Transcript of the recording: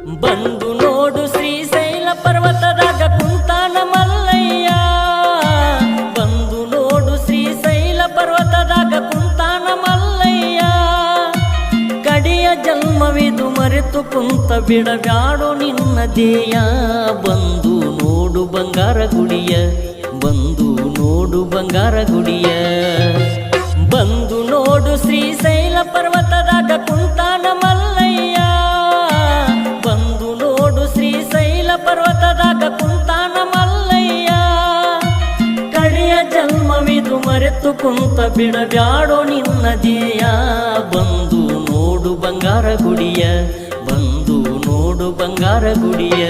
ಬಂದು ನೋಡು ಶ್ರೀಶೈಲ ಪರ್ವತದಾಗ ಕುಂತಾನ ಮಲ್ಲಯ್ಯ. ಬಂದು ನೋಡು ಶ್ರೀಶೈಲ ಪರ್ವತದಾಗ ಕುಂತಾನ ಮಲ್ಲಯ್ಯ. ಕಡೆಯ ಜನ್ಮವಿದು ಮರೆತು ಕುಂತ ಬಿಡಬ್ಯಾಡು ನಿನ್ನ ಧ್ಯೇಯ. ಬಂದು ನೋಡು ಬಂಗಾರ ಗುಡಿಯ, ಬಂದು ನೋಡು ಬಂಗಾರ ಗುಡಿಯ. ಬಂದು ನೋಡು ಶ್ರೀಶೈಲ ಪರ್ವತದಾಗ ಕುಂತಾನ ಮಲ್ಲಯ್ಯ. ಬಂದು ನೋಡು ಶ್ರೀಶೈಲ ಪರ್ವತದಾಗ ಕುಂತಾನ ಮಲ್ಲಯ್ಯ. ಕಡೆಯ ಜನ್ಮವಿದು ಮರೆತು ಕುಂತ ಬಿಡಬ್ಯಾಡೋ ನಿನ್ನ ಧ್ಯೇಯ. ಬಂದು ನೋಡು ಬಂಗಾರ ಗುಡಿಯ, ಬಂದು ನೋಡು ಬಂಗಾರ ಗುಡಿಯ.